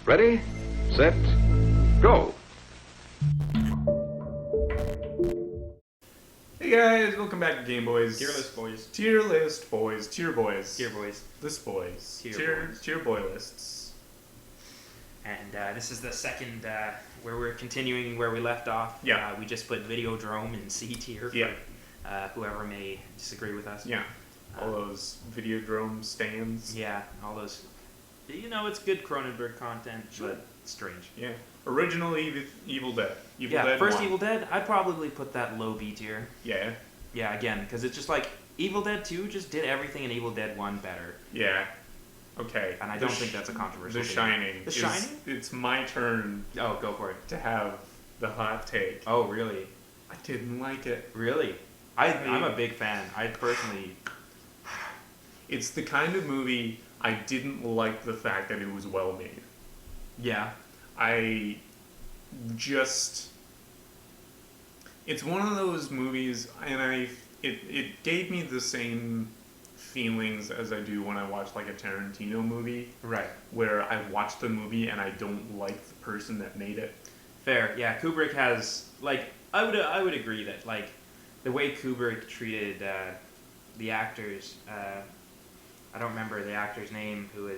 Ready, set, go. Hey guys, welcome back to Game Boys. Tier list boys. Tier list boys. Tier boys. Tier boys. List boys. Tier boys. Tier boy lists. And this is the second where we're continuing where we left off. Yeah. We just put Videodrome in C tier for whoever may disagree with us. Yeah. All those Videodrome stands. Yeah, all those. You know, it's good Cronenberg content, but strange. Yeah. Original Evil Dead. Dead first 1. Evil Dead, I'd probably put that low B tier. Yeah. Yeah, again, because it's just like Evil Dead 2 just did everything in Evil Dead 1 better. Yeah. Okay. And I don't think that's a controversial The thing. Shining. The Shining? It's my turn Oh, go for it. to have the hot take. Oh, really? I didn't like it. Really? I'm a big fan. I personally... It's the kind of movie I didn't like the fact that it was well made. Yeah. It's one of those movies, and it gave me the same feelings as I do when I watch like a Tarantino movie. Right. Where I watch the movie and I don't like the person that made it. Fair. Yeah, Kubrick has, like, I would agree that, like, the way Kubrick treated the actors, I don't remember the actor's name who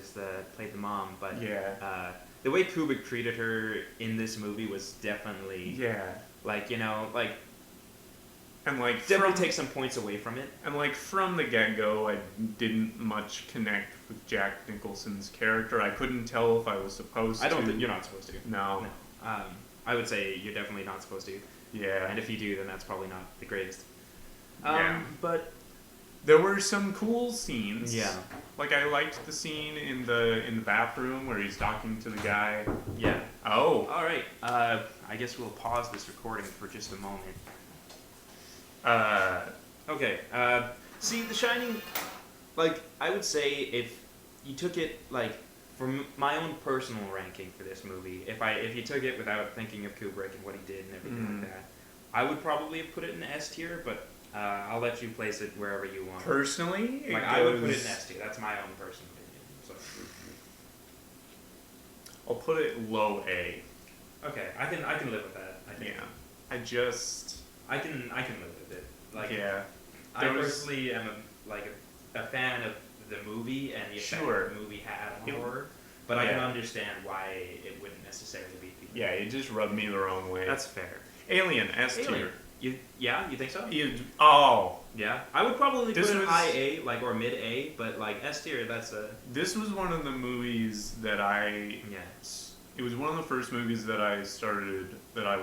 played the mom, but yeah. The way Kubrick treated her in this movie was definitely like, you know, like, and like definitely take some points away from it. And like from the get-go, I didn't much connect with Jack Nicholson's character. I couldn't tell if I was supposed to. I don't think you're not supposed to. No. I would say you're definitely not supposed to. Yeah. And if you do, then that's probably not the greatest. Yeah. But there were some cool scenes. Yeah. Like I liked the scene in the bathroom where he's talking to the guy. Yeah. Oh. All right. I guess we'll pause this recording for just a moment. Okay. See, The Shining, like, I would say if you took it, like, from my own personal ranking for this movie, if you took it without thinking of Kubrick and what he did and everything like that, I would probably have put it in S tier, but I'll let you place it wherever you want. Personally, like, I would put it in S tier. That's my own personal opinion. So. I'll put it low A. Okay, I can live with that. I think. Yeah. I can live with it. Like, yeah. I personally am a fan of the movie and the effect the movie had on horror, but I can understand why it wouldn't necessarily be. Yeah, it just rubbed me the wrong way. That's fair. Alien, S tier. You think so? Yeah. I would probably put it high A, like, or mid A, but like S tier, that's a. This was one of the movies that It was one of the first movies that I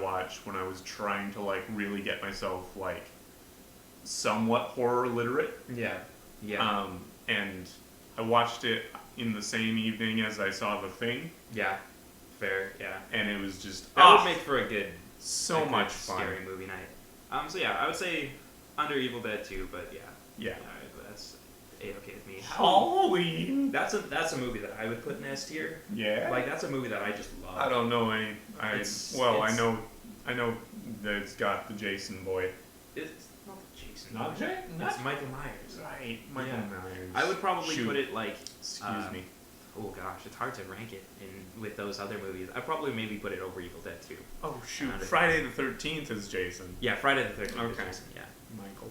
watched when I was trying to like really get myself like somewhat horror literate. Yeah. Yeah. And I watched it in the same evening as I saw The Thing. Yeah. Fair. Yeah. And it was just that would make for a good, much fun, scary movie night. So yeah, I would say under Evil Dead 2, but yeah. Yeah. That's A-okay with me. Halloween. That's a movie that I would put in S tier. Yeah. Like, that's a movie that I just love. I don't know any. I know that it's got the Jason boy. It's not Jason. Not Jay? It's Michael Myers. Right, Michael Myers. I would probably put it like. Excuse me. Oh gosh, it's hard to rank it with those other movies. I'd probably maybe put it over Evil Dead 2. Oh shoot! Friday the 13th is Jason. Yeah, Friday the 13th is Okay. Jason. Yeah. Michael.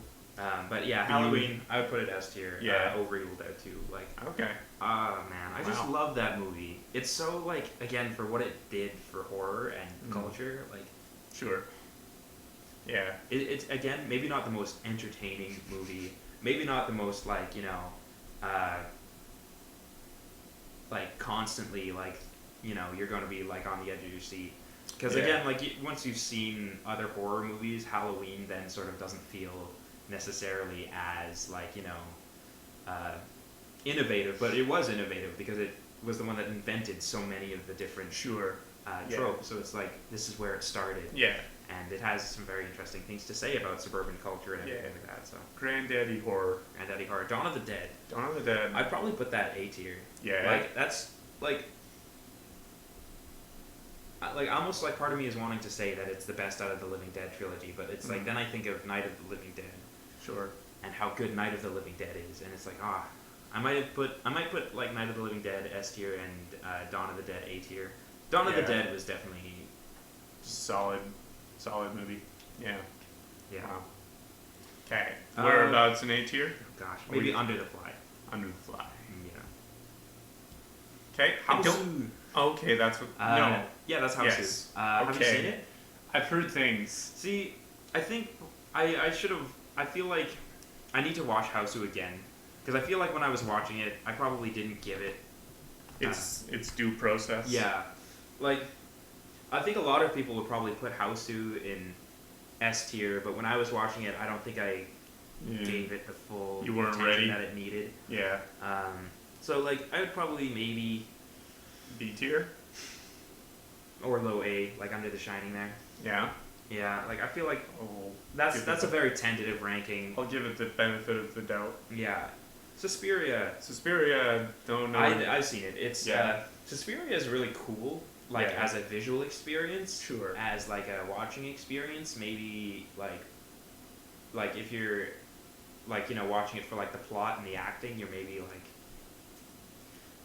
But yeah, Halloween, I would put it S tier. Yeah. Over Evil Dead 2. Like. Okay. Man, I just love that movie. It's so, like, again, for what it did for horror and culture, like. Sure. Yeah. It's, again, maybe not the most entertaining movie. Maybe not the most, like, you know, like, constantly, like, you know, you're going to be, like, on the edge of your seat. Because, again, like, once you've seen other horror movies, Halloween then sort of doesn't feel necessarily as, like, you know, innovative. But it was innovative because it was the one that invented so many of the different tropes. So it's like, this is where it started. Yeah. And it has some very interesting things to say about suburban culture and everything like that. So Granddaddy horror. Granddaddy horror. Dawn of the Dead. Dawn of the Dead. I'd probably put that A tier. Yeah. Like, that's, like almost like part of me is wanting to say that it's the best out of the Living Dead trilogy, but it's like, then I think of Night of the Living Dead. Sure. And how good Night of the Living Dead is, and it's like, I might put like Night of the Living Dead S tier and Dawn of the Dead A tier. Dawn of the Dead was definitely solid movie. Yeah. yeah. Wow. Okay. Whereabouts in A tier? Oh gosh, maybe Under the Fly. Under the Fly. Yeah. Okay. Okay, that's what. No. Yeah, that's House. Yes. Have you seen it? I've heard things. See, I think I should have. I feel like I need to watch Houseu again because I feel like when I was watching it, I probably didn't give it. Its due process. Yeah, like I think a lot of people would probably put Houseu in S tier, but when I was watching it, I don't think I gave it the full attention that it needed. Yeah. So like I would probably maybe B tier or low A, like Under the Shining there. Yeah. Yeah, like I feel like that's a very tentative ranking. I'll give it the benefit of the doubt. Yeah, Suspiria, don't know. I've seen it. It's Suspiria is really cool, like as a visual experience. Sure. As like a watching experience, maybe like if you're like watching it for like the plot and the acting, you're maybe like.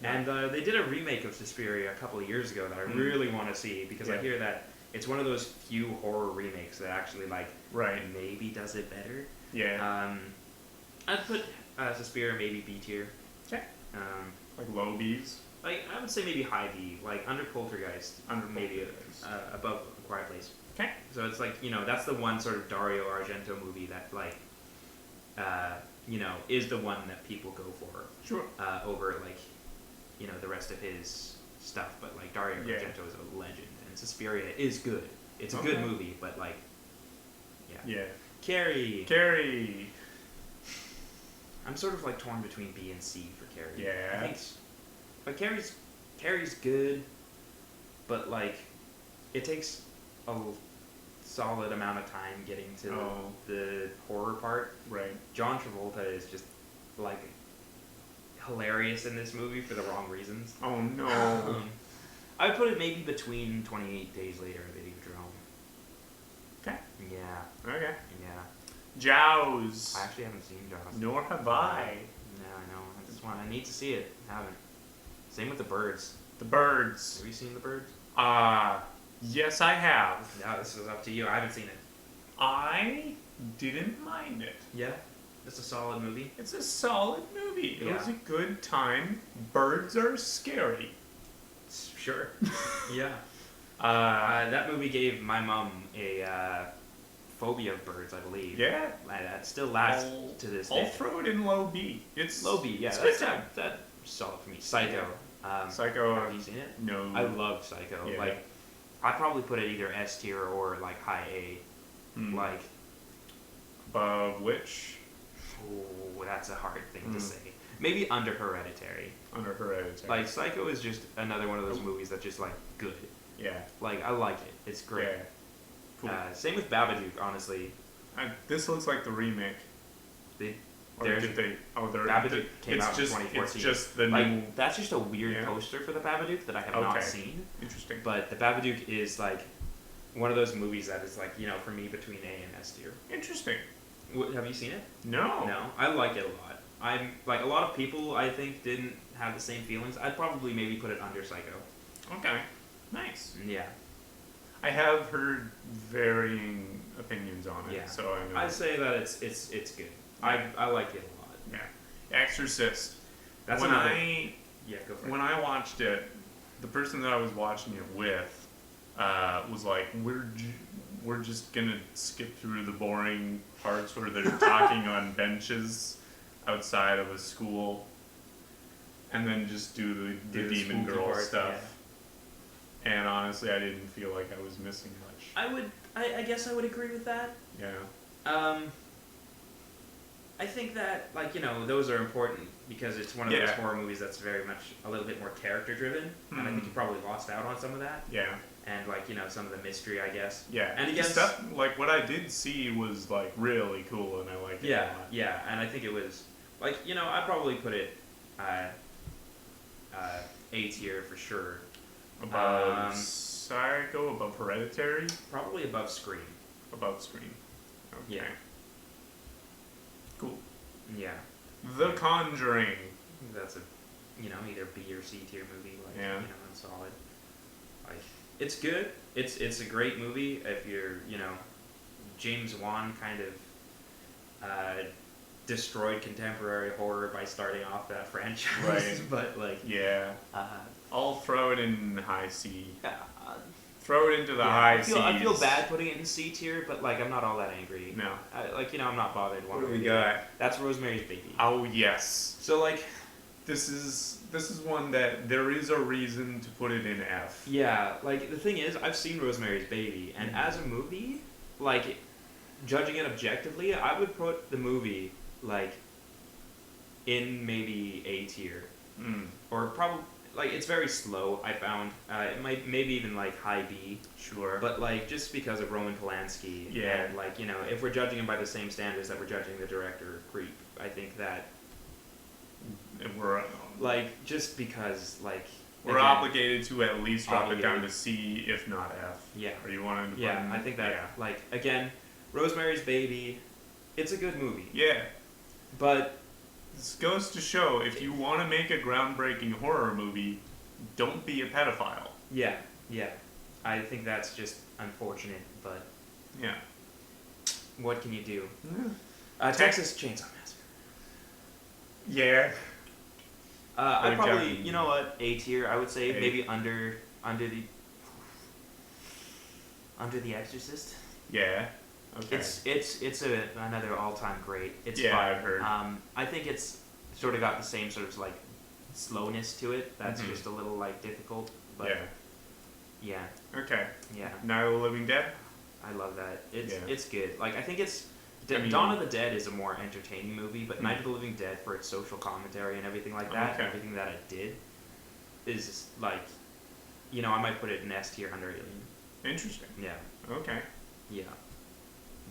And they did a remake of Suspiria a couple of years ago that I really want to see because I hear that it's one of those few horror remakes that actually maybe does it better. Yeah. I'd put Suspiria maybe B tier. Okay. Like low Bs. Like I would say maybe high B, like under Poltergeist, maybe above A Quiet Place. Okay. So it's like that's the one sort of Dario Argento movie that is the one that people go for. Sure. Over the rest of his stuff, but like Dario Argento is a legend, and Suspiria is good. It's a good movie, but yeah. Carrie. I'm sort of like torn between B and C for Carrie. Yeah. I think, but Carrie's good, but like it takes a solid amount of time getting to the horror part. Right. John Travolta is just like hilarious in this movie for the wrong reasons. Oh no. I would put it maybe between 28 Days Later and Videodrome. Okay. Yeah. Okay. Yeah. Jaws. I actually haven't seen Jaws. Nor have I. No, I know. I need to see it. I haven't. Same with The Birds. The Birds. Have you seen The Birds? Yes I have. Yeah, this is up to you. I haven't seen it. I didn't mind it. Yeah? It's a solid movie. It's a solid movie. It Yeah. was a good time. Birds are scary. Sure. Yeah. That movie gave my mom a phobia of birds, I believe. Yeah. That still lasts to this day. I'll throw it in low B. It's low B, yeah. It's That's good time. that's solid for me. Psycho. Psycho. Have you seen it? No. I love Psycho. Yeah. Like, I'd probably put it either S tier or like high A. Like, above which? oh, that's a hard thing to say. Maybe under Hereditary. Under Hereditary. Like, Psycho is just another one of those movies that's just like good. Yeah. Like, I like it. It's great. Yeah. Cool. Same with Babadook, honestly. This looks like the remake. Babadook came out in 2014. It's just the new. That's just a weird poster for the Babadook that I have not seen. Interesting. But the Babadook is like one of those movies that is like for me between A and S tier. Interesting. Have you seen it? No. No, I like it a lot. I'm like a lot of people I think didn't have the same feelings. I'd probably maybe put it under Psycho. Okay. Nice. Yeah. I have heard varying opinions on it. Yeah. So I know. I'd say that it's good. Yeah. I like it a lot. Yeah. Exorcist. That's when another. Yeah, go for it. When I watched it, the person that I was watching it with was like, we're just gonna skip through the boring parts where they're talking on benches outside of a school, and then just do the demon girl stuff. Yeah. And honestly, I didn't feel like I was missing much. I guess I would agree with that. Yeah. I think that those are important because it's one of those horror movies that's very much a little bit more character driven, and I think you probably lost out on some of that. Yeah. And some of the mystery, I guess. Yeah. And again, stuff like what I did see was like really cool, and I liked it a lot. Yeah, and I think it was I'd probably put it A tier for sure. Above Psycho, above Hereditary? Probably above Scream. Above Scream. Okay. Yeah. Cool. Yeah. The Conjuring. That's a, either B or C tier movie. Like, Yeah. It's solid. Like, it's good. It's a great movie if you're, James Wan kind of destroyed contemporary horror by starting off that franchise. Right. But like, Yeah. I'll throw it in high C. uh, Throw it into the high I feel Cs. bad putting it in C tier, but like, I'm not all that angry. No. I'm not bothered. What do we got? That's Rosemary's Baby. Oh yes. So like, This is one that there is a reason to put it in F. yeah, like the thing is, I've seen Rosemary's Baby, and as a movie, like, judging it objectively, I would put the movie like in maybe A tier, or probably like it's very slow. I found it might maybe even like high B. Sure. But like just because of Roman Polanski, Yeah. and like if we're judging him by the same standards that we're judging the director of Creep, I think that And we're like just because like we're again, obligated to at least drop it down Obligated. to C, if not F. Yeah. Or you wanted to Yeah, put in, I think that yeah. like again, Rosemary's Baby, it's a good movie, Yeah. but This goes to show if you want to make a groundbreaking horror movie, don't be a pedophile. yeah, I think that's just unfortunate. But Yeah. what can you do? Yeah. Texas Chainsaw Massacre. Yeah. I We've probably, gotten- you know what, A tier. I would say A. maybe under the Exorcist. Yeah. Okay. It's another all-time great. It's Yeah, fun. I've heard. I think it's sort of got the same sort of like slowness to it. That's just a little like difficult. But yeah, Okay. yeah, Night of the Living Dead? I love that. It's Yeah. it's good. Like I think it's I mean- Dawn of the Dead is a more entertaining movie, but Night of the Living Dead for its social commentary and everything like that, Okay. everything that it did, is just, like, I might put it in S tier under Alien. Interesting. Yeah, Okay. yeah,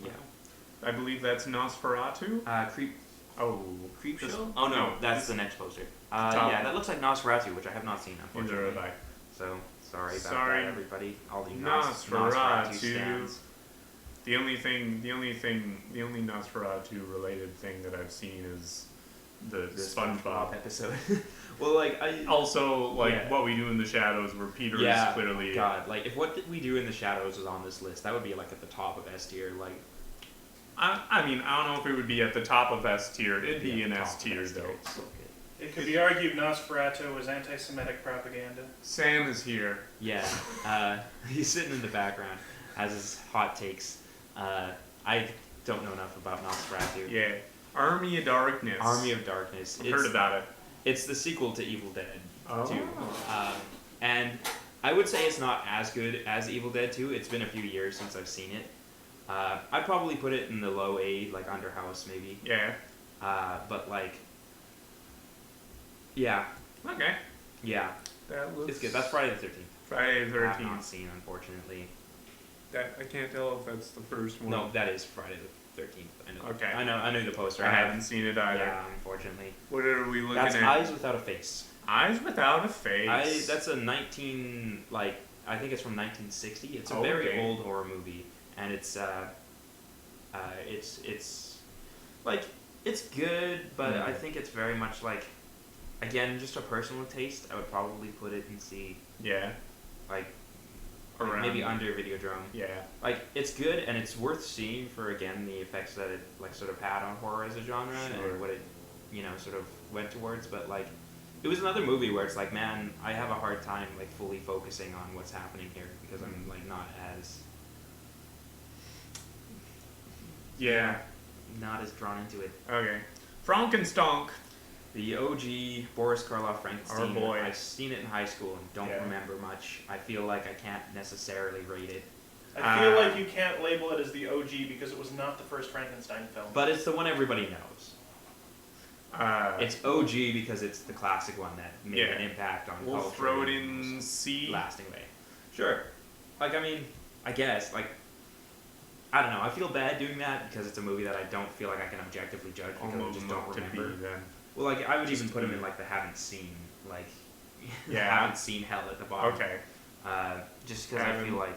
yeah. I believe that's Nosferatu? Creep Creep Show? Oh no, that's the next poster. top. Yeah, that looks like Nosferatu, which I have not seen, Neither unfortunately. have I. So sorry about Sorry. that, everybody. All the Nosferatu. Nosferatu stands. The only Nosferatu related thing that I've seen is the SpongeBob. episode. Well, like Also, like Yeah. What We Do in the Shadows, where Peter yeah, is clearly. God, like if What We Do in the Shadows was on this list, that would be like at the top of S tier. Like, I mean, I don't know if it would be at the top of S tier. It'd be an at the S top of tier S tier. though. It's so good. It could be argued Nosferatu was anti-Semitic propaganda. Sam is here. Yeah, he's sitting in the background, has his hot takes. I don't know enough about Nosferatu. Yeah. Army of Darkness. Army of Darkness. I've heard about it. It's the sequel to Evil Dead 2. Oh. And I would say it's not as good as Evil Dead 2. It's been a few years since I've seen it. I'd probably put it in the low A, like Under House maybe. Yeah. But like, yeah, Okay. yeah, That looks. it's good. That's Friday the 13th. Friday the I have not 13th. seen, unfortunately. That I can't tell if that's the first one. No, that is Friday the 13th. I know. Okay. I know the poster. I haven't seen it either. Yeah, unfortunately. What are we looking That's at? Eyes Without a Face. Eyes Without a Face. That's a 19 like I think it's from 1960. It's a Oh, very okay. old horror movie, and it's like it's good, but I think it's very much like, again, just a personal taste. I would probably put it in C, Yeah. like Around. maybe under Videodrome. Yeah. Like it's good and it's worth seeing for, again, the effects that it like sort of had on horror as a genre Sure. and what it sort of went towards. But like it was another movie where it's like, man, I have a hard time like fully focusing on what's happening here because I'm like not as drawn into it. Okay. Frankenstein. The OG Boris Karloff Frankenstein. Our boy. I've seen it in high school and don't Yeah. remember much. I feel like I can't necessarily rate it. I feel like you can't label it as the OG because it was not the first Frankenstein film. But it's the one everybody knows. It's OG because it's the classic one that made an impact on We'll culture. throw it in in C. lasting way. Sure. Like, I mean, I guess, like, I don't know. I feel bad doing that because it's a movie that I don't feel like I can objectively judge because I just don't to remember. B then. Well, like, I would Just even put him B. in, like, the haven't seen, like, Yeah. haven't seen hell at the bottom. Okay. Just because I feel like,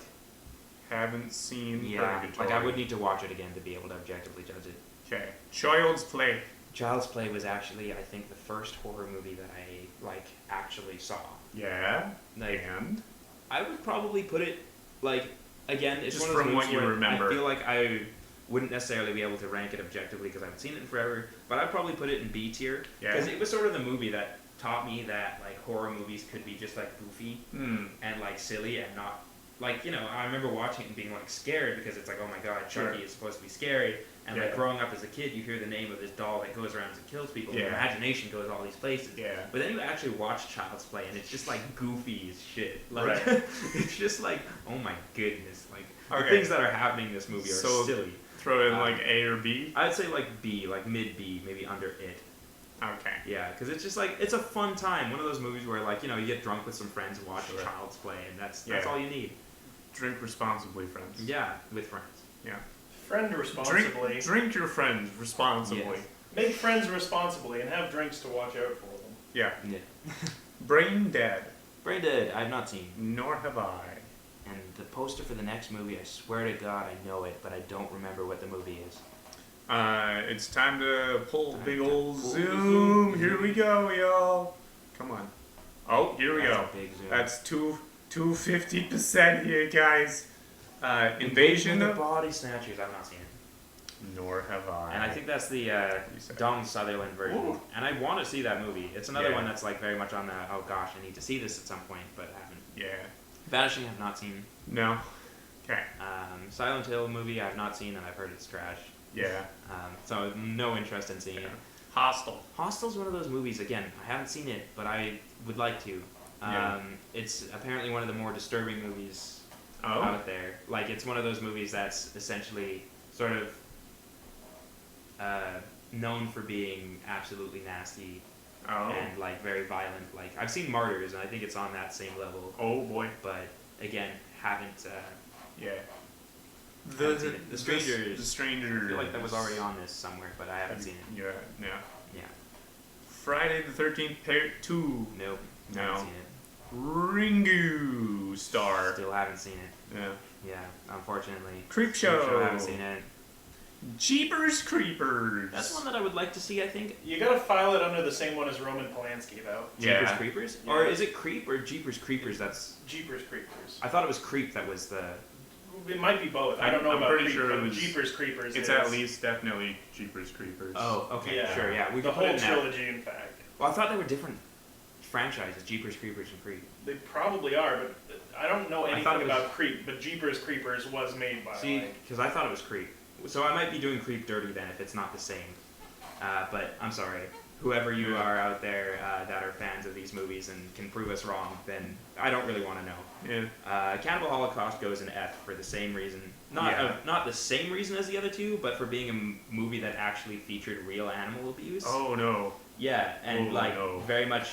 Haven't seen yeah, Purgatory. like, I would need to watch it again to be able to objectively judge it. Okay. Child's Play. Child's Play was actually, I think, the first horror movie that I like actually saw. Yeah. Like, And I would probably put it like, again, it's just one of those from movies what you where remember. I feel like I wouldn't necessarily be able to rank it objectively because I haven't seen it in forever, but I'd probably put it in B tier because it was sort of the movie that taught me that like horror movies could be just like goofy and like silly and not like, you know, I remember watching it and being like scared because it's like, oh my god, Chucky is supposed to be scary, and like growing up as a kid you hear the name of this doll that goes around and kills people and your imagination goes all these places, but then you actually watch Child's Play and it's just like goofy as shit, like it's just like, oh my goodness, like the things that are happening in this movie are silly. Throw in like A or B? I'd say like B, like mid B, maybe under it. Okay. Yeah, because it's just like, it's a fun time. One of those movies where like, you know, you get drunk with some friends and watch Child's Play, and that's all you need. Drink responsibly, friends. Yeah, with friends. Yeah. Friend responsibly. Drink your friends responsibly. Yes. Make friends responsibly and have drinks to watch out for them. Yeah. Yeah. Brain Dead. Brain Dead, I've not seen. Nor have I. And the poster for the next movie, I swear to God I know it, but I don't remember what the movie is. It's time to pull big old zoom. Here we go, y'all. Come on. Oh, here we go. A big zoom. That's 250% here, guys. Invasion of of... Body Snatchers, I've not seen it. Nor have I. And I think that's the Donald Sutherland version. Ooh. And I want to see that movie. It's another one that's like very much on the, oh gosh, I need to see this at some point, but haven't. Yeah. Vanishing, I've not seen. No. Okay. Silent Hill movie, I've not seen, and I've heard it's trash. Yeah. So no interest in seeing it. Hostel. Hostel's one of those movies, again, I haven't seen it, but I would like to. It's apparently one of the more disturbing movies out there. Like, it's one of those movies that's essentially sort of known for being absolutely nasty and, like, very violent. Like, I've seen Martyrs, and I think it's on that same level. Oh, boy. But, again, haven't... Yeah. The Strangers. The Strangers. I feel like that was already on this somewhere, but I haven't seen it. Yeah. Yeah. Friday the 13th, Part 2. Nope. No. Haven't seen it. Ringu Star. Still haven't seen it. Yeah. Yeah, unfortunately. Creepshow. Haven't seen it. Jeepers Creepers. That's one that I would like to see, I think. You gotta file it under the same one as Roman Polanski, though. Jeepers Creepers? Yeah. Or is it Creep or Jeepers Creepers? That's... Jeepers Creepers. I thought it was Creep that was the... It might be both. I don't know I'm about pretty Creep, sure it but was- Jeepers Creepers It's is at least definitely Jeepers Creepers. Oh, okay, Yeah. sure, yeah. We the can put it whole in that. trilogy, in fact. Well, I thought they were different franchises, Jeepers Creepers and Creep. They probably are, but I don't know I anything thought it was- about Creep, but Jeepers Creepers was made by, See, like... because I thought it was Creep. So I might be doing Creep dirty then if it's not the same. But I'm sorry. Whoever you are out there that are fans of these movies and can prove us wrong, then I don't really want to know. Yeah. Cannibal Holocaust goes in F for the same reason. Not the same reason as the other two, but for being a movie that actually featured real animal abuse. Oh, no. Yeah, and no. very much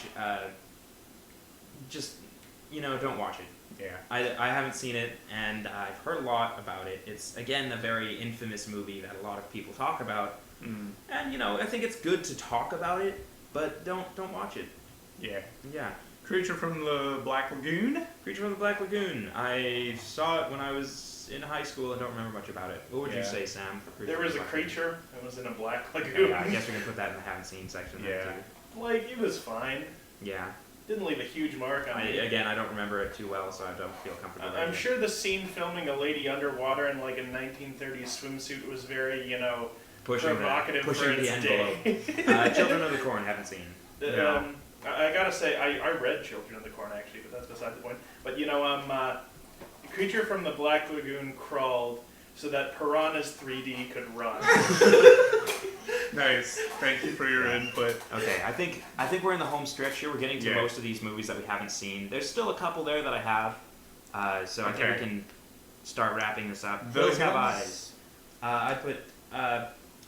just, don't watch it. Yeah. I haven't seen it, and I've heard a lot about it. It's, again, a very infamous movie that a lot of people talk about. Mm. And, I think it's good to talk about it, but don't watch it. Yeah. Yeah. Creature from the Black Lagoon. Creature from the Black Lagoon. I saw it when I was in high school and don't remember much about it. What would you say, Sam, for Creature There from was the a Black Lagoon? creature that was in a Black Lagoon. Yeah, I guess we can put that in the haven't seen section then, too. Like, it was fine. Yeah. Didn't leave a huge mark on me. Again, I don't remember it too well, so I don't feel comfortable. I'm sure the scene filming a lady underwater in like a 1930s swimsuit was very, provocative pushing for the its envelope. day. Children of the Corn, haven't seen. I gotta say, I read Children of the Corn actually, but that's beside the point. But Creature from the Black Lagoon crawled so that Piranha's 3D could run. Nice. Thank you for your input. Okay, I think we're in the home stretch here. We're getting to most of these movies that we haven't seen. There's still a couple there that I have, so I think we can start wrapping this up. Those Have Eyes. I put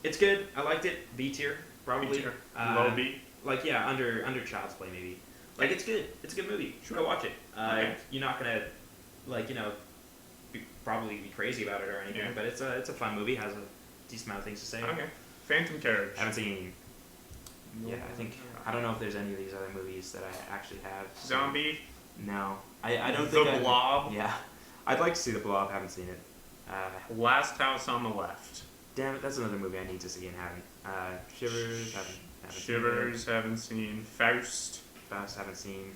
it's good. I liked it. B tier, probably. B tier. Low B. Like under Child's Play maybe. Like it's good. It's a good movie. Sure. Go watch it. Okay. You're not gonna probably be crazy about it or anything, but it's a fun movie. Has a decent amount of things to say. Okay. Phantom Carriage. I haven't seen. Yeah, I don't know if there's any of these other movies that I actually have. So. Zombie. No, I don't think. The Blob. Yeah, I'd like to see The Blob. Haven't seen it. Last House on the Left. Damn it, that's another movie I need to see and haven't. Shivers, haven't Shivers, haven't seen. Faust. Faust, haven't seen.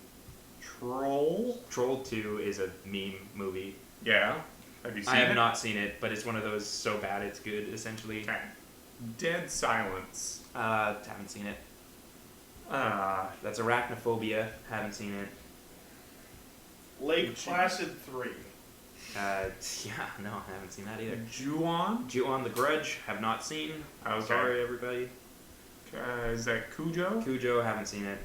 Troll. Troll 2 is a meme movie. Yeah. Have you seen I it? have not seen it, but it's one of those so bad it's good, essentially. Okay. Dead Silence. Haven't seen it. That's Arachnophobia, haven't seen it. Lake Placid 3. Yeah, no, I haven't seen that either. Ju-on. Ju-on the Grudge, have not seen. Okay. Sorry, everybody. Is that Cujo? Cujo, haven't seen it.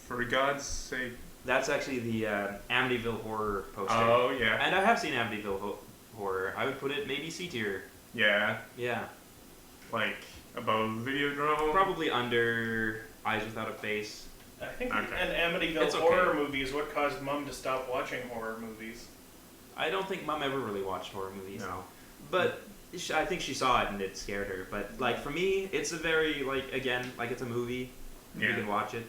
For God's sake. That's actually the Amityville Horror poster. Oh, yeah. And I have seen Amityville Horror. I would put it maybe C tier. Yeah. Yeah. Like, above Videodrome? Probably under Eyes Without a Face. I think Okay. an Amityville It's okay. horror movie is what caused Mum to stop watching horror movies. I don't think Mom ever really watched horror movies. No. But I think she saw it and it scared her. But, like, for me, it's a very, like, again, like it's a movie. You Yeah. can watch it.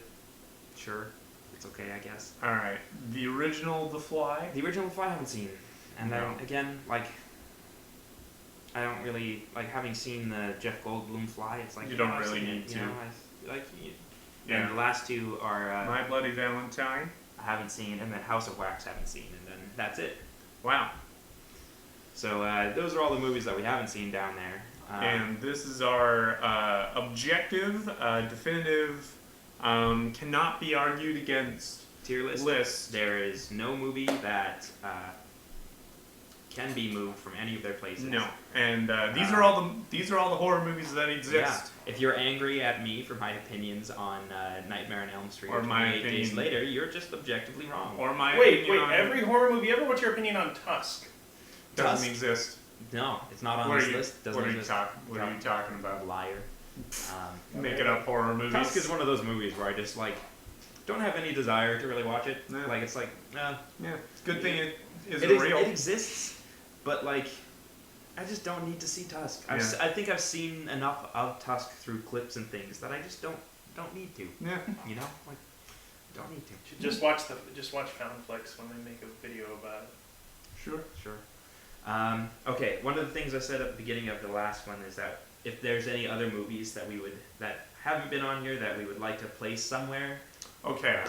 Sure. It's okay, I guess. Alright. The original The Fly? The original Fly I haven't seen. And then, No. again, like, I don't really, like, having seen the Jeff Goldblum Fly, it's like, You don't I've really seen need it, to. You know, Yeah. And the last two are, My Bloody Valentine? I haven't seen, and then House of Wax haven't seen, and then that's it. Wow. So, those are all the movies that we haven't seen down there. And this is our objective, definitive, cannot be argued against tier list. There is no movie that can be moved from any of their places. No, and these are all the horror movies that Yeah. exist. If you're angry at me for my opinions on Nightmare on Elm Street Or or my 28 Days opinion- Later, you're just objectively wrong. Or my Wait, opinion on every horror movie ever? What's your opinion on Tusk? doesn't Tusk? exist. No, it's not on What this are you? list. Doesn't What are you exist. talking? What are you talking about? Liar. Making up horror movies. Tusk is one of those movies where I just like don't have any desire to really watch it. Yeah. Like it's like, Yeah, it's a good thing it it, isn't real. it exists, but like I just don't need to see Tusk. Yeah. I think I've seen enough of Tusk through clips and things that I just don't need to. Yeah. You know, like don't need to. Should just watch Foundflix when they make a video about it. Sure. Sure. Okay, one of the things I said at the beginning of the last one is that if there's any other movies that haven't been on here that we would like to place somewhere. Okay.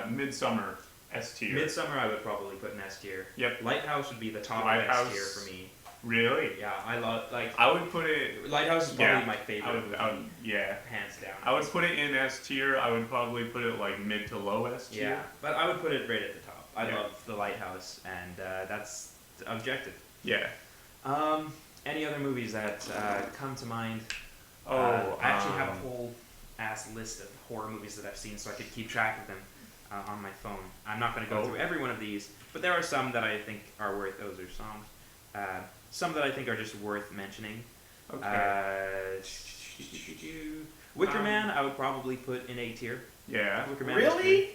Midsummer, S tier. Midsummer I would probably put in S tier. Yep. Lighthouse would be the top Lighthouse. of S tier for me. Really? Yeah, I love I would put it. Lighthouse is probably Yeah, my favorite. I would, yeah. Hands down. I would put it in S tier. I would probably put it like mid to low S tier. Yeah, but I would put it right at the top. I Yeah. love the Lighthouse, and that's objective. Yeah. Any other movies that come to mind? Oh, I actually have a whole ass list of horror movies that I've seen, so I could keep track of them on my phone. I'm not going to go through every one of these, but there are some that I think are worth. Those are songs. Some that I think are just worth mentioning. Okay. Wicker Man, I would probably put in A tier. Yeah. Wicker Man was good. Really?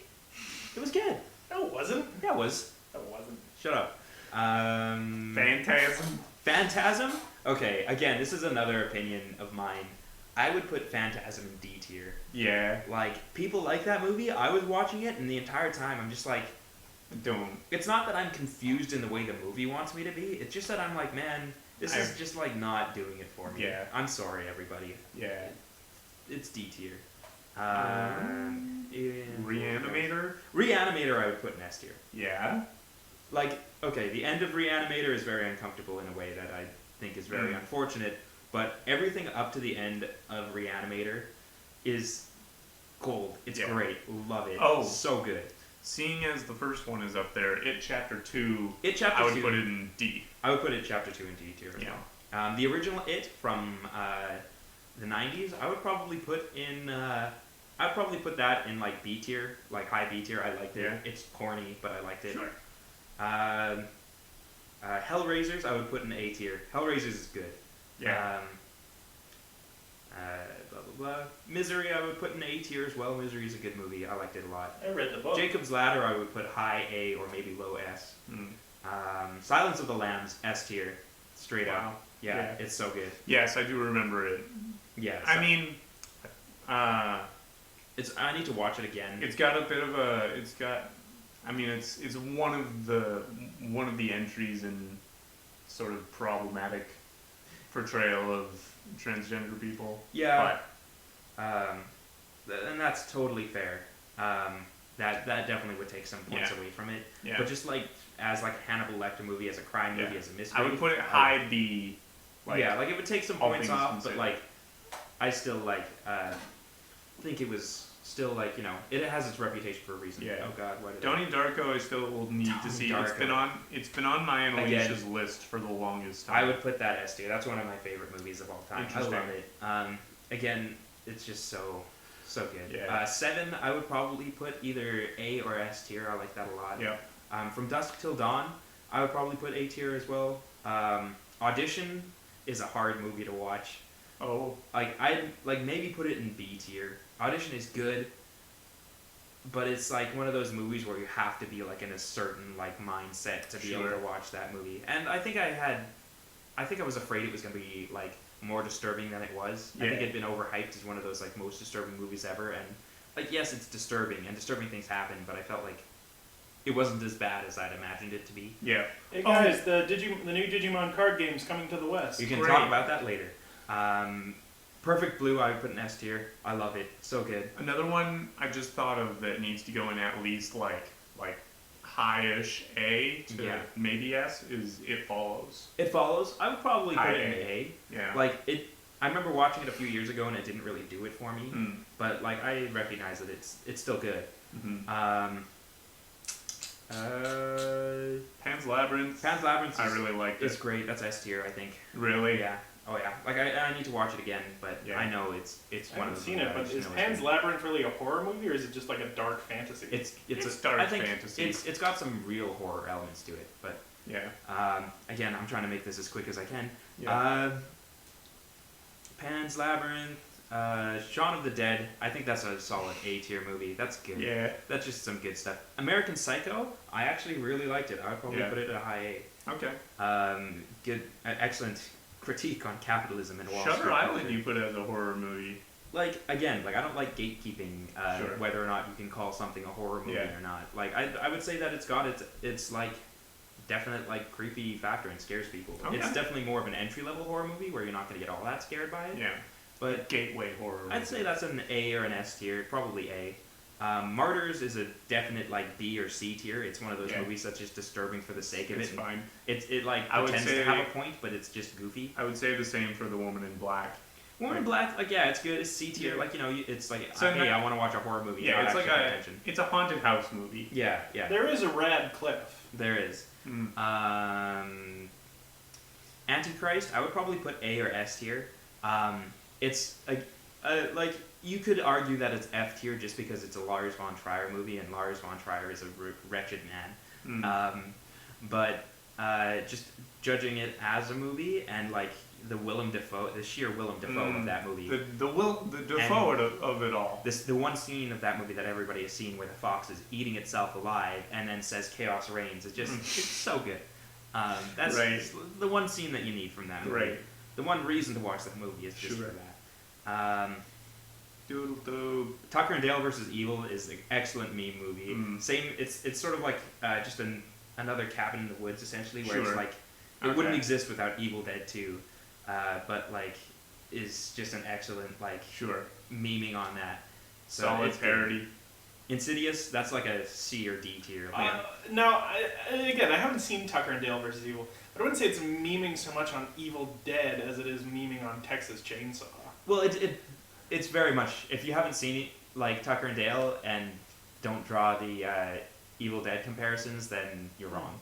It was good. No, it wasn't. Yeah, it was. No, it wasn't. Shut up. Phantasm. Phantasm? Okay, again, this is another opinion of mine. I would put Phantasm in D tier. Yeah. Like, people like that movie. I was watching it, and the entire time I'm just like, Don't. it's not that I'm confused in the way the movie wants me to be. It's just that I'm like, man, this is just like not doing it for me. Yeah. I'm sorry, everybody. Yeah. It's D tier. Reanimator. Reanimator, I would put in S tier. Yeah. Like, okay, the end of Reanimator is very uncomfortable in a way that I think is very unfortunate, but everything up to the end of Reanimator is gold. It's great. Love it. Oh. So good. Seeing as the first one is up there, It Chapter 2, It Chapter I would 2. put it in D. I would put it Chapter 2 in D tier as well. The original It from the 90s, I would probably put in... I'd probably put that in like B tier, like high B tier. I liked it. Yeah. It's corny, but I liked it. Sure. Hellraisers, I would put in A tier. Hellraisers is good. Yeah. Blah blah blah. Misery, I would put in A tier as well. Misery is a good movie. I liked it a lot. I read the book. Jacob's Ladder, I would put high A or maybe low S. Mm. Silence of the Lambs, S tier, straight Wow. up. Yeah, it's so good. Yes, I do remember it. Yeah. I mean, I need to watch it again. it's got a bit of a. It's got. I mean, it's one of the entries in sort of problematic portrayal of transgender people. Yeah. And that's totally fair. That definitely would take some points away from it. Yeah. But just like as like a Hannibal Lecter movie, as a crime movie, as a mystery, I would put it high B. Like it would take some all points things off, considered. but like I still like think it was still like it has its reputation for a reason. Yeah. Oh God, why did Donnie Darko I still will need to see. Darko. It's been on my and Alicia's list for the longest time. I would put that S tier. That's one of my favorite movies of all time. I love it. Again, it's just so good. Yeah. 7, I would probably put either A or S tier. I like that a lot. Yeah. From Dusk Till Dawn, I would probably put A tier as well. Audition is a hard movie to watch. Oh. I'd maybe put it in B tier. Audition is good, but it's like one of those movies where you have to be like in a certain like mindset to be able to watch that movie. And I think I was afraid it was gonna be like more disturbing than it was. I think it'd been overhyped as one of those like most disturbing movies ever. And like yes, it's disturbing and disturbing things happen, but I felt like it wasn't as bad as I'd imagined it to be. Yeah. Hey guys, the new Digimon card game's coming to the West. We can talk about that later. Perfect Blue, I would put in S tier. I love it. So good. Another one I just thought of that needs to go in at least like high-ish A to maybe S is It Follows. It Follows. I would probably put it in A. Yeah. Like it. I remember watching it a few years ago and it didn't really do it for me. But like I recognize that it's still good. Pan's Labyrinth. Pan's Labyrinth. I really liked it. It's great. That's S tier, I think. Really? Yeah. Oh yeah. Like I need to watch it again, but I know it's I one haven't of the. seen it, but is Pan's Labyrinth really a horror movie or is it just like a dark fantasy? It's a dark fantasy. It's got some real horror elements to it, but again, I'm trying to make this as quick as I can. Yeah. Pan's Labyrinth, Shaun of the Dead. I think that's a solid A tier movie. That's good. Yeah. That's just some good stuff. American Psycho. I actually really liked it. I would probably put it at a high A. Okay. Good, excellent critique on capitalism and Wall Street. Shutter Island you put as a horror movie. Like again, like I don't like gatekeeping whether or not you can call something a horror movie or not. Like I would say that it's got its like definite like creepy factor and scares people. Okay. It's definitely more of an entry level horror movie where you're not going to get all that scared by it. Yeah. But gateway horror movie. I'd say that's an A or an S tier, probably A. Martyrs is a definite like B or C tier. It's one of those movies that's just disturbing for the sake of it. It's fine. It like I would pretends say, to have a point, but it's just goofy. I would say the same for The Woman in Black. Woman in Black, like it's good. It's C tier. Like it's like so hey, I want to watch a horror movie. Yeah, it's like it's a haunted house movie. Yeah. There is a rad cliff. There is. Antichrist, I would probably put A or S tier. It's like you could argue that it's F tier just because it's a Lars von Trier movie and Lars von Trier is a wretched man. But just judging it as a movie and like the sheer Willem Dafoe of that movie. The Dafoe of it all. The one scene of that movie that everybody has seen where the fox is eating itself alive and then says chaos reigns. It's just it's so good. That's the one scene that you need from that movie. Right. The one reason to watch that movie is just for that. Tucker and Dale versus Evil is an excellent meme movie. Same. It's sort of like just another Cabin in the Woods essentially, where it's like it wouldn't exist without Evil Dead 2, but like is just an excellent like memeing on that. So solid parody. Insidious, that's like a C or D tier. Now, again, I haven't seen Tucker and Dale versus Evil, but I wouldn't say it's memeing so much on Evil Dead as it is memeing on Texas Chainsaw. Well, it's very much, if you haven't seen it, like Tucker and Dale and don't draw the Evil Dead comparisons, then you're wrong.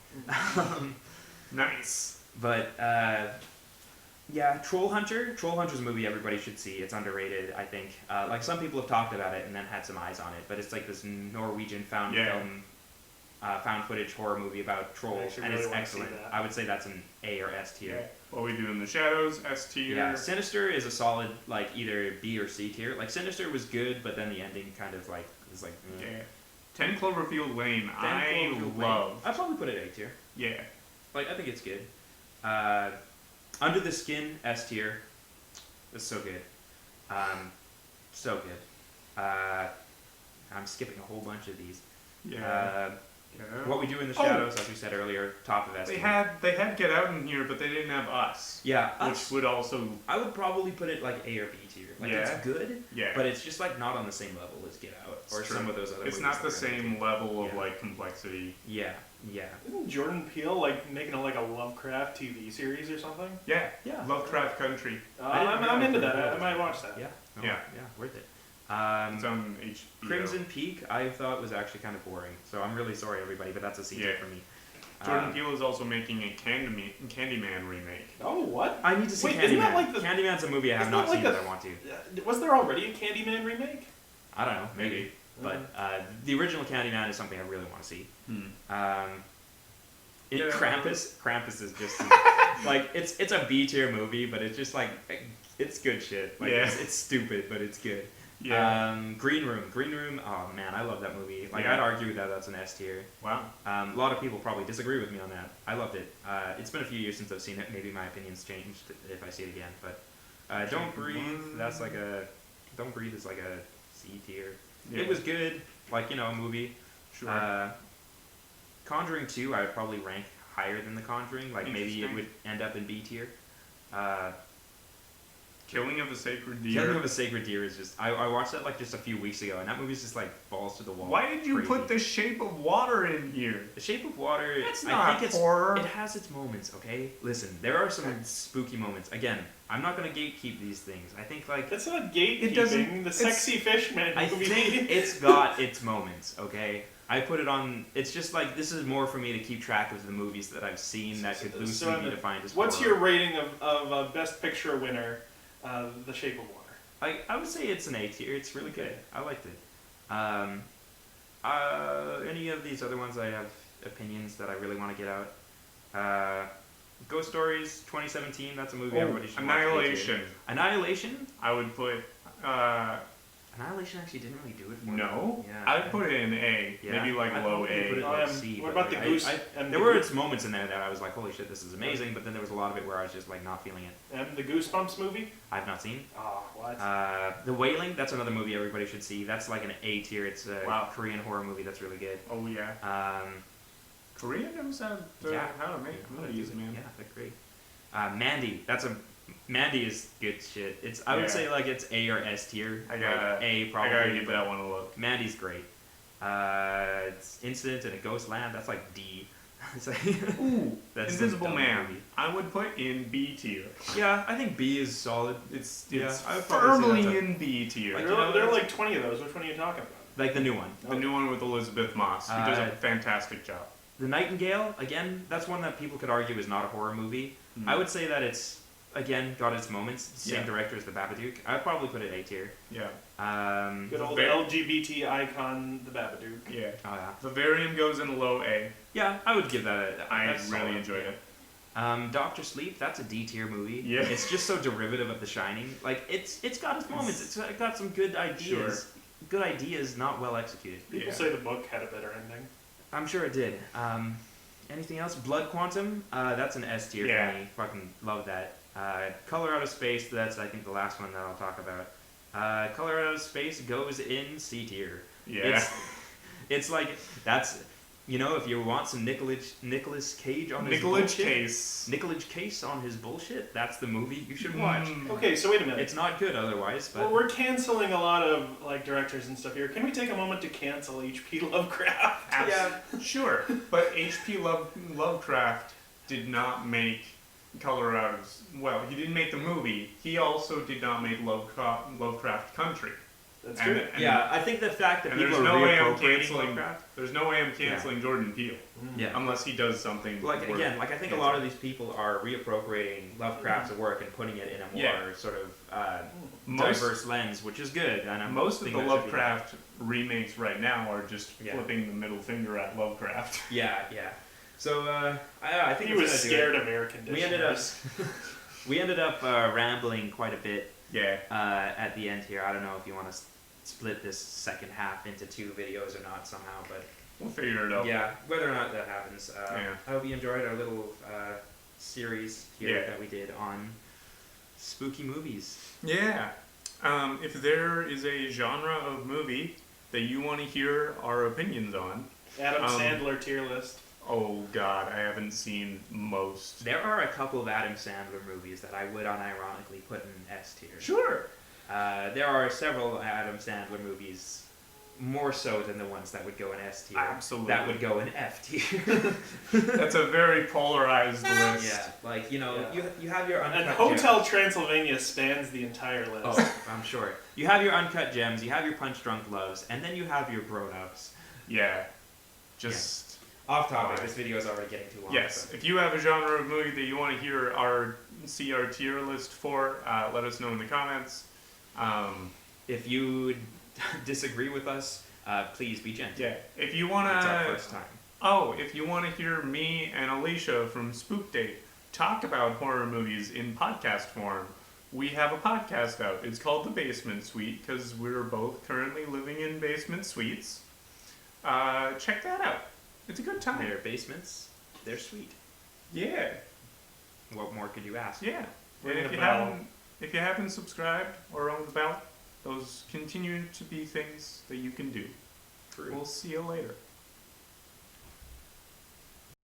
Nice. But Troll Hunter. Troll Hunter's a movie everybody should see. It's underrated, I think. Like some people have talked about it and then had some eyes on it, but it's like this Norwegian found footage horror movie about trolls, and it's excellent. I would say that's an A or S tier. Yeah. What We Do in the Shadows, S tier. Yeah, Sinister is a solid like either B or C tier. Like Sinister was good, but then the ending kind of like is like. Yeah. 10 Cloverfield Lane. I love. I'd probably put it A tier. Yeah. Like I think it's good. Under the Skin, S tier. It's so good. So good. I'm skipping a whole bunch of these. Yeah. What We Do in the Oh. Shadows, as we said earlier, top of They estimate. had Get Out in here, but they didn't have Us. Yeah, Which Us, would also... I would probably put it like A or B tier. Like Yeah. it's good, Yeah. but it's just like not on the same level as Get Out or It's true. some of those other It's movies not the that we're same into. level of, Yeah. like, complexity. Yeah, yeah. Isn't Jordan Peele like making like a Lovecraft TV series or something? Yeah. Yeah. Lovecraft Country. I didn't I'm realize into that that. I was- might watch that. Yeah. Oh, Yeah. Yeah, worth it. It's on HBO. Crimson Peak, I thought was actually kind of boring. So I'm really sorry, everybody, but that's a C tier Yeah. for me. Jordan Peele is also making a Candyman remake. Oh, what? I need to see Wait, Candyman. isn't that like the- Candyman's a movie I have isn't not that like seen the- that I want to. Was there already a Candyman remake? I don't know, maybe. But the original Candyman is something I really want to see. Hmm. Yeah. Krampus is just like it's a B tier movie, but it's just like it's good shit. Like Yeah. it's stupid, but it's good. Yeah. Green Room. Oh man, I love that movie. Like Yeah. I'd argue that that's an S tier. Wow. A lot of people probably disagree with me on that. I loved it. It's been a few years since I've seen it. Maybe my opinion's changed if I see it again. But Don't Breathe. That's like a Don't Breathe is like a C tier. Yeah. It was good, like a movie. Sure. Conjuring 2, I would probably rank higher than The Conjuring. Like maybe it Interesting. would end up in B tier. Killing of a Sacred Deer. Killing of a Sacred Deer is just I watched that like just a few weeks ago, and that movie's just like balls to the wall. Why did you crazy. put The Shape of Water in here? The Shape of Water? That's I not think horror. It has its moments, okay? Listen, there are some spooky moments. Again, I'm not gonna gatekeep these things. I think like That's not gatekeeping. doesn't- The it's- Sexy Fishman I movie. think it's got its moments, okay? I put it on. It's just like this is more for me to keep track of the movies that I've seen that could loosely be defined as What's horror. your rating of Best Picture winner, The Shape of Water? I would say it's an A tier. It's really good. I liked it. Any of these other ones I have opinions that I really want to get out. Ghost Stories 2017. That's a movie everybody should watch. Annihilation. Annihilation. I would put. Annihilation actually didn't really do it for me. No. Yeah. I'd put it in A. Yeah. Maybe like I'd low probably put it A. like C. What but about the like, Goose? and there the were Goo- its moments in there that I was like, holy shit, this is amazing. But then there was a lot of it where I was just like not feeling it. and the Goosebumps movie? I've not seen. Oh, what? The Wailing. That's another movie everybody should see. That's like an A tier. It's a Wow. Korean horror movie that's really good. Oh yeah. Korea knows how to make movies, man. Yeah, they're great. Mandy. Mandy is good shit. I would Yeah. say like it's A or S tier. I gotta- like A probably. I gotta give but that one a look. Mandy's great. It's Incident in a Ghost Land. That's like D. It's like, Ooh, that's Invisible some dumb Man. movie. I would put in B tier. Yeah, I think B is solid. It's Yeah, I would probably say firmly that's a- in B tier. Like, there, you know, there are that's- like 20 of those. Which one are you talking about? Like the new one. the new one with Elizabeth Moss, who does a fantastic job. The Nightingale, again, that's one that people could argue is not a horror movie. Mhm. I would say that it's, again, got its moments. Same Yeah. director as the Babadook. I'd probably put it A tier. Yeah. Good old Very- LGBT icon, the Babadook. Yeah. Oh, yeah. Vivarium goes in low A. Yeah, I would give that a... I that's really solid. enjoyed it. Doctor Sleep, that's a D tier movie. Yeah. It's just so derivative of The Shining. Like, it's got its moments. It's got some good ideas. Good ideas, not well executed. People Yeah. say the book had a better ending. I'm sure it did. Anything else? Blood Quantum, that's an S tier Yeah. for me. Fucking love that. Color Out of Space, that's I think the last one that I'll talk about. Color Out of Space goes in C tier. Yeah. It's like that's if you want some Nicolas Cage on his Nicolas bullshit, Case. Nicolas Cage on his bullshit. That's the movie you should watch. Okay, so wait a minute. It's not good otherwise, but Well, we're canceling a lot of like directors and stuff here. Can we take a moment to cancel H.P. Lovecraft? Yeah, sure. But H.P. Lovecraft did not make Color Out of... Well, he didn't make the movie. He also did not make Lovecraft Country. That's And- true. and- yeah, I think the fact that And people there's are no way I'm reappropriating canceling. Lovecraft. There's no way I'm canceling Jordan Peele Yeah. unless he does something. Like worth again, like I think a lot of these people are reappropriating Lovecraft's work and putting it in a more Yeah. sort of Most- diverse lens, which is good. And I'm Most of think the that should be Lovecraft remakes right now are just Yeah. flipping the middle finger at Lovecraft. Yeah, yeah. So I think He it's was gonna do scared it. of air conditioners. We ended up rambling quite a bit Yeah. at the end here. I don't know if you want to split this second half into 2 videos or not somehow, but We'll figure it out. yeah, whether or not that happens. Yeah. I hope you enjoyed our little series here Yeah. that we did on spooky movies. Yeah. If there is a genre of movie that you want to hear our opinions on, Adam Sandler tier list. Oh God, I haven't seen most. There are a couple of Adam Sandler movies that I would unironically put in S tier. Sure. There are several Adam Sandler movies, more so than the ones that would go in S tier. Absolutely. That would go in F tier. That's a very polarized list. Yeah, like, you know, Yeah. you have your uncut And Hotel gems. Transylvania spans the entire list. Oh, I'm sure. You have your uncut gems, you have your punch drunk loves, and then you have your grown-ups. Yeah. Just... Off topic, Alright. this video is already getting too long. Yes, So. if you have a genre of movie that you want to hear see our tier list for, let us know in the comments. If you disagree with us, please be gentle. Yeah, if you want It's our to... first time. Oh, if you want to hear me and Alicia from Spook Date talk about horror movies in podcast form, we have a podcast out. It's called The Basement Suite, because we're both currently living in basement suites. Check that out. It's a good time. Their basements, they're sweet. Yeah. What more could you ask? Yeah. Ring And the if bell. you haven't subscribed or rung the bell, those continue to be things that you can do. True. We'll see you later.